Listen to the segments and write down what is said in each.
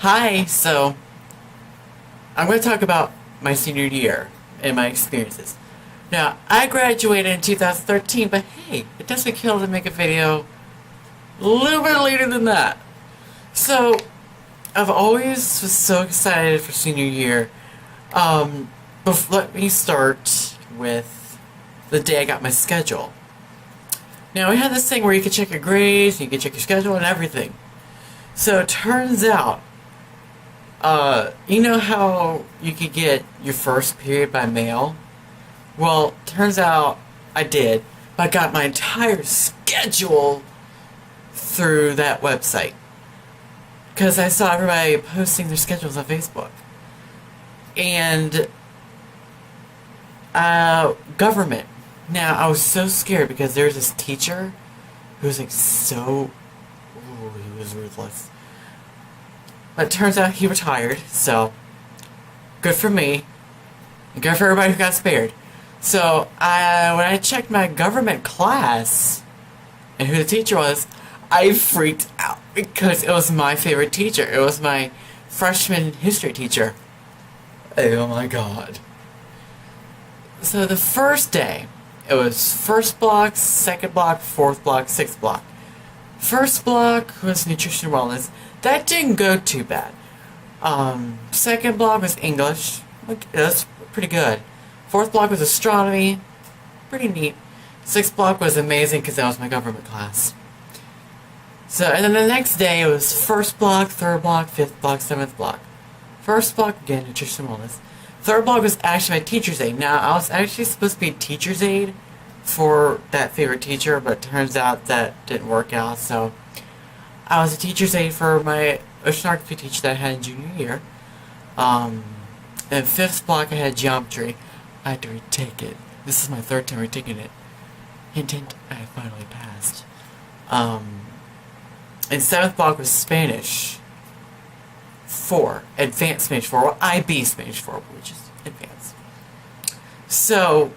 Hi, so I'm going to talk about my senior year and my experiences. Now, I graduated in 2013, but hey, it doesn't kill to make a video a little bit later than that. So, I've always was so excited for senior year. Let me start with the day I got my schedule. Now, we had this thing where you could check your grades, you could check your schedule and everything. So, it turns out, you know how you could get your first period by mail? Well, turns out I did, but I got my entire schedule through that website. Because I saw everybody posting their schedules on Facebook. And, government. Now, I was so scared because there's this teacher who was like he was ruthless. But it turns out he retired, so good for me. And good for everybody who got spared. So, when I checked my government class and who the teacher was, I freaked out because it was my favorite teacher. It was my freshman history teacher. Oh my god. So the first day, it was first block, second block, fourth block, sixth block. First block was nutrition and wellness. That didn't go too bad. Second block was English. That's pretty good. Fourth block was astronomy. Pretty neat. Sixth block was amazing because that was my government class. So, and then the next day it was first block, third block, fifth block, seventh block. First block, again, nutrition and wellness. Third block was actually my teacher's aide. Now, I was actually supposed to be teacher's aide for that favorite teacher, but it turns out that didn't work out, so I was a teacher's aide for my oceanography teacher that I had in junior year. And fifth block I had geometry. I had to retake it. This is my third time retaking it. Hint, hint, I finally passed. And seventh block was Spanish 4, Advanced Spanish 4, well, IB Spanish 4, which is advanced. So,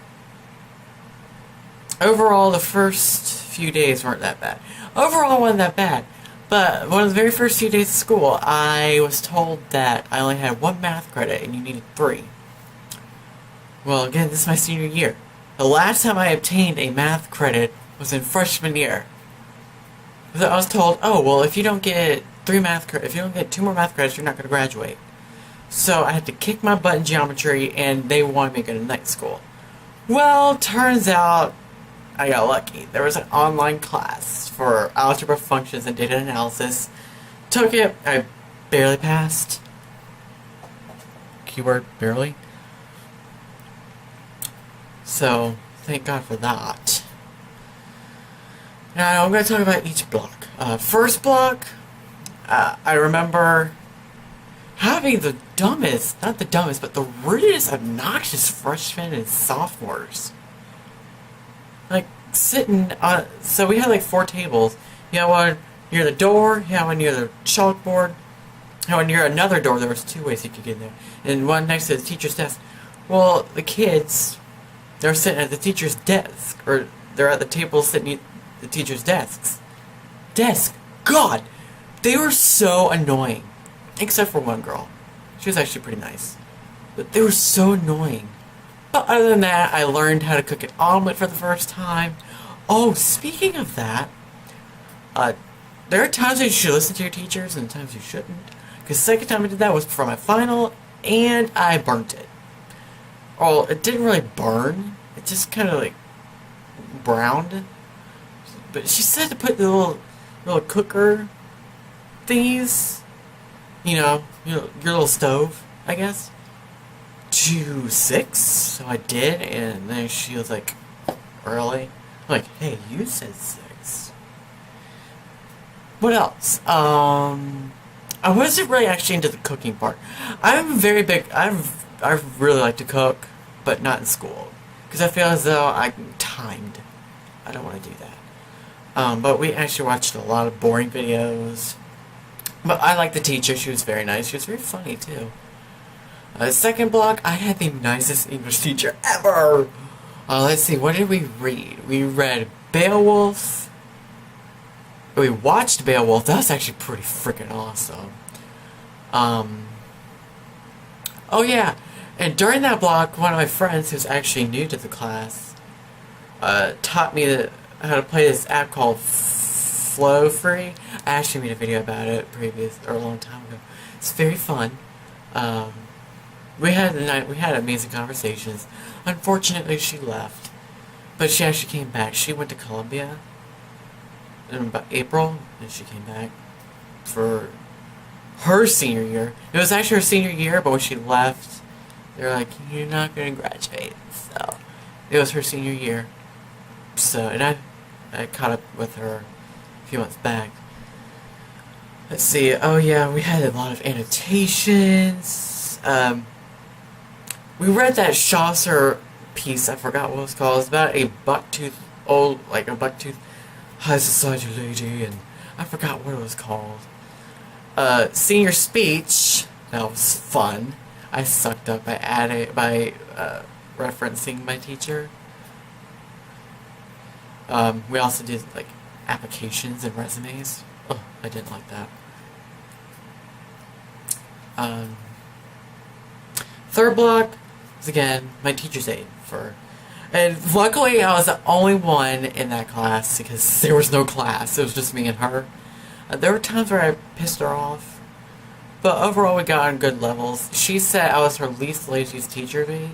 overall, the first few days weren't that bad. Overall, it wasn't that bad. But one of the very first few days of school, I was told that I only had 1 math credit and you needed 3. Well, again, this is my senior year. The last time I obtained a math credit was in freshman year. I was told, oh, well, if you don't get 2 more math credits, you're not going to graduate. So I had to kick my butt in geometry, and they wanted me to go to night school. Well, turns out I got lucky. There was an online class for algebra functions and data analysis. Took it. I barely passed. Keyword, barely. So, thank God for that. Now, I'm going to talk about each block. First block, I remember having the dumbest, not the dumbest, but the rudest, obnoxious freshmen and sophomores. Like, sitting on, so we had like 4 tables. You had one near the door, you had one near the chalkboard, you had one near another door. There was 2 ways you could get in there. And one next to the teacher's desk. Well, the kids, they're sitting at the teacher's desk, or they're at the table sitting at the teacher's desk. God! They were so annoying. Except for one girl. She was actually pretty nice. But they were so annoying. But other than that, I learned how to cook an omelet for the first time. Oh, speaking of that, there are times that you should listen to your teachers and times you shouldn't. Because the second time I did that was for my final, and I burnt it. Well, it didn't really burn. It just kind of like browned. But she said to put the little cooker thingies, your little stove, I guess, to 6. So I did, and then she was like, early. I'm like, hey, you said 6. What else? I wasn't really actually into the cooking part. I'm very big. I really like to cook, but not in school, because I feel as though I'm timed. I don't want to do that. But we actually watched a lot of boring videos. But I liked the teacher. She was very nice. She was very funny, too. Second block, I had the nicest English teacher ever. Let's see, what did we read? We read Beowulf. We watched Beowulf. That was actually pretty freaking awesome. Oh yeah, and during that block, one of my friends who's actually new to the class taught me how to play this app called Flow Free. I actually made a video about it a long time ago. It's very fun. We had amazing conversations. Unfortunately, she left, but she actually came back. She went to Columbia in about April, and she came back for her senior year. It was actually her senior year, but when she left, they were like, "You're not going to graduate." So it was her senior year. So, and I caught up with her a few months back. Let's see. Oh yeah, we had a lot of annotations. We read that Chaucer piece. I forgot what it was called. It's about a bucktooth high society lady, and I forgot what it was called. Senior speech. That was fun. I sucked up by referencing my teacher. We also did like applications and resumes. Oh, I didn't like that. Third block was again my teacher's aide and luckily I was the only one in that class because there was no class. It was just me and her. There were times where I pissed her off, but overall we got on good levels. She said I was her least laziest teacher to be.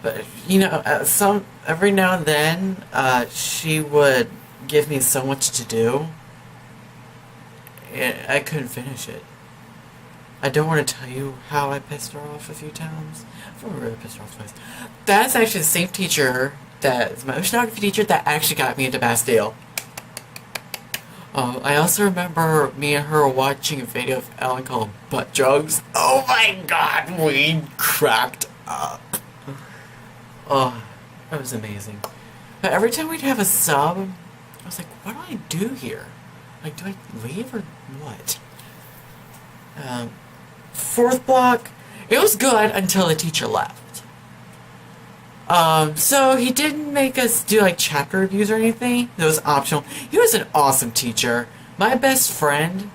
But, you know, every now and then, she would give me so much to do, and I couldn't finish it. I don't want to tell you how I pissed her off a few times. I've only really pissed her off twice. That's actually the same teacher that's my oceanography teacher that actually got me into Bastille. I also remember me and her watching a video of Ellen called Butt Jugs. Oh my god, we cracked up. Oh, that was amazing. But every time we'd have a sub, I was like, what do I do here? Like, do I leave or what? Fourth block, it was good until the teacher left. So he didn't make us do like chapter reviews or anything. It was optional. He was an awesome teacher. My best friend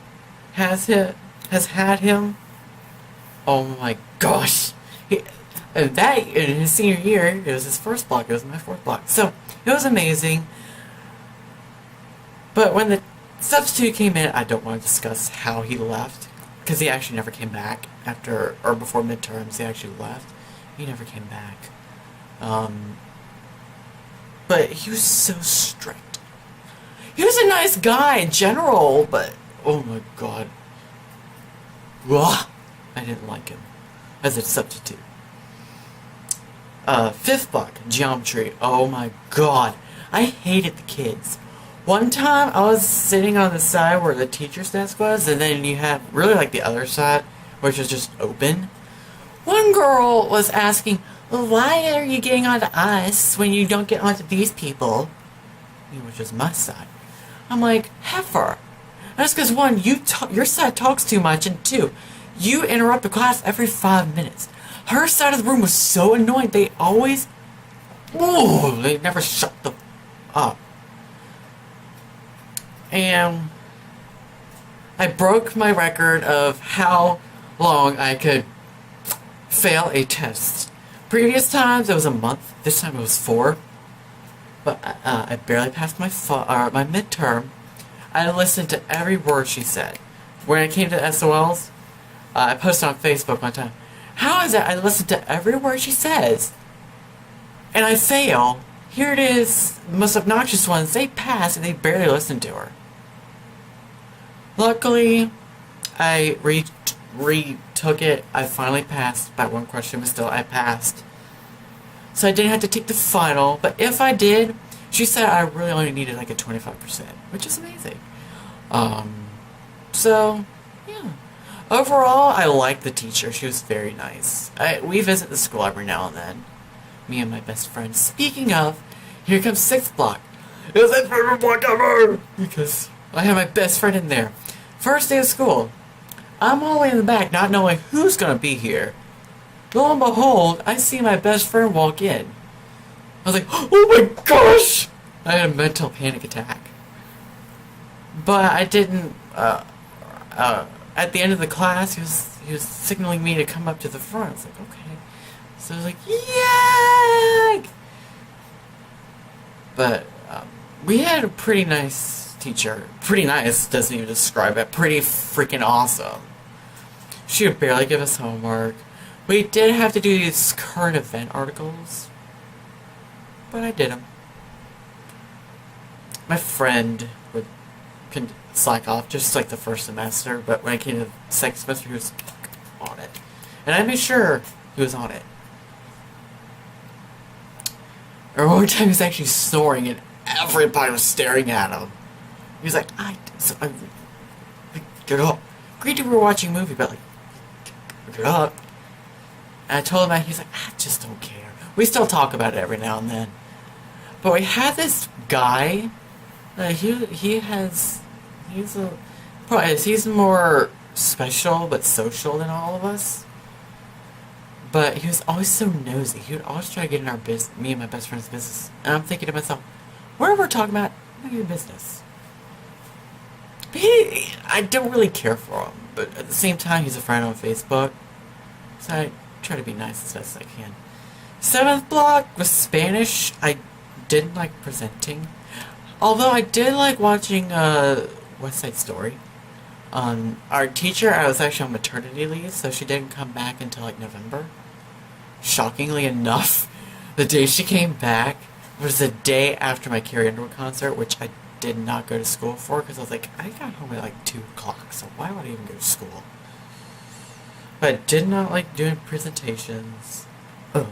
has had him. Oh my gosh. In his senior year, it was his first block. It was my fourth block. So, it was amazing. But when the substitute came in, I don't want to discuss how he left. Because he actually never came back before midterms. He actually left. He never came back. But he was so strict. He was a nice guy in general, but oh my god. Ugh, I didn't like him as a substitute. Fifth block, geometry. Oh my god. I hated the kids. One time, I was sitting on the side where the teacher's desk was, and then you had really like the other side, which was just open. One girl was asking, well, why are you getting onto us when you don't get onto these people? Which is my side. I'm like, heifer. That's because one, your side talks too much, and two, you interrupt the class every 5 minutes. Her side of the room was so annoying. They always... Ooh, they never shut the... up. And... I broke my record of how long I could fail a test. Previous times, it was a month. This time it was 4. But I barely passed my midterm. I listened to every word she said. When it came to SOLs, I posted on Facebook one time. How is it I listen to every word she says, and I fail? Here it is, the most obnoxious ones, they pass, and they barely listen to her. Luckily, I retook it. I finally passed by one question, but still, I passed. So I didn't have to take the final, but if I did, she said I really only needed like a 25%, which is amazing. So, yeah. Overall, I liked the teacher. She was very nice. We visit the school every now and then. Me and my best friend. Speaking of, here comes 6th block. It was my favorite block ever! Because I had my best friend in there. First day of school. I'm all the way in the back, not knowing who's gonna be here. Lo and behold, I see my best friend walk in. I was like, oh my gosh! I had a mental panic attack. But I didn't, at the end of the class, he was signaling me to come up to the front. I was like, okay. So I was like, yay! But we had a pretty nice teacher. Pretty nice doesn't even describe it. Pretty freaking awesome. She would barely give us homework. We did have to do these current event articles, but I did them. My friend would slack off just like the first semester, but when I came to the second semester, he was on it. And I made sure he was on it. Or one time he was actually snoring and everybody was staring at him. He was like, get up. Granted, we were watching a movie, but like, get up. And I told him that, he's like, I just don't care. We still talk about it every now and then. But we had this guy, he's more special but social than all of us. But he was always so nosy. He would always try to get in our business, me and my best friend's business. And I'm thinking to myself, whatever we're talking about, none of your business. But I don't really care for him. But at the same time, he's a friend on Facebook. So I try to be nice as best as I can. 7th block was Spanish. I didn't like presenting. Although I did like watching West Side Story. Our teacher, I was actually on maternity leave, so she didn't come back until like November. Shockingly enough, the day she came back was the day after my Carrie Underwood concert, which I did not go to school for, because I was like, I got home at like 2 o'clock, so why would I even go to school? But I did not like doing presentations. Oh.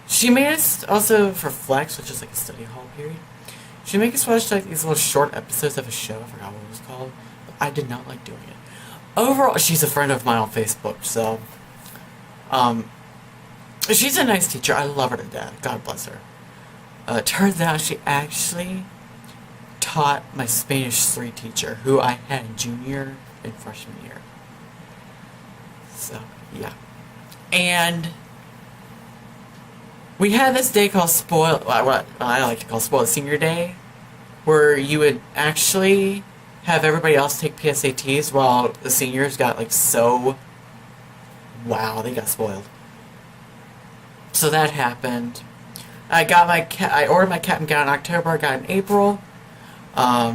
She made us also, for Flex, which is like a study hall period, she made us watch like these little short episodes of a show, I forgot what it was called. I did not like doing it. Overall, she's a friend of mine on Facebook, so she's a nice teacher. I love her to death. God bless her. Turns out she actually taught my Spanish 3 teacher, who I had junior and freshman year. So, yeah. And we had this day called what I like to call Spoiled Senior Day, where you would actually have everybody else take PSATs while the seniors got like wow, they got spoiled. So that happened. I ordered my cap and gown in October, I got in April. A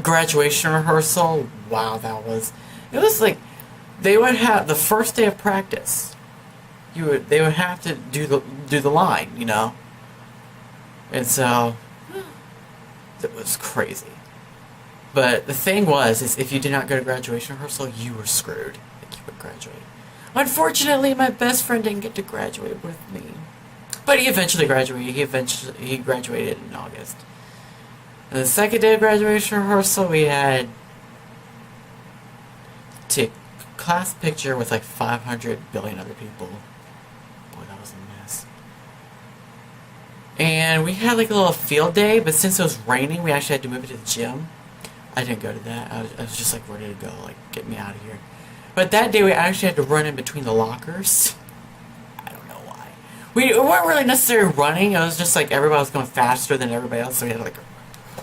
graduation rehearsal, wow, it was like, they would have, the first day of practice, they would have to do the line, you know? And so, it was crazy. But the thing is if you did not go to graduation rehearsal, you were screwed. Like, you would graduate. Unfortunately, my best friend didn't get to graduate with me. But he eventually graduated. He graduated in August. And the second day of graduation rehearsal, we had to take a class picture with like 500 billion other people. Boy, that was a mess. And we had like a little field day, but since it was raining, we actually had to move it to the gym. I didn't go to that. I was just like ready to go, like, get me out of here. But that day we actually had to run in between the lockers. I don't know why. We weren't really necessarily running. It was just like everybody was going faster than everybody else, so we had to like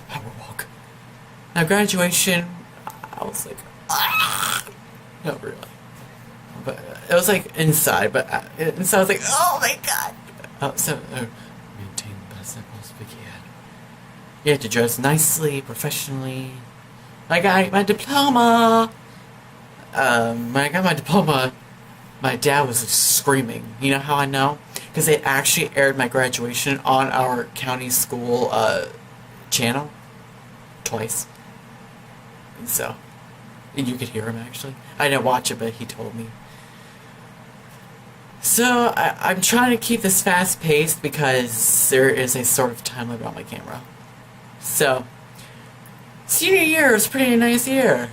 power walk. Now graduation, I was like, ah! Not really. But it was like inside, but inside I was like, oh my god. Maintain the best impulse we can. You have to dress nicely, professionally. I got my diploma. When I got my diploma, my dad was screaming. You know how I know? Because they actually aired my graduation on our county school channel twice. And so, and you could hear him actually. I didn't watch it, but he told me. So I'm trying to keep this fast paced because there is a sort of time limit on my camera. So, senior year was a pretty nice year.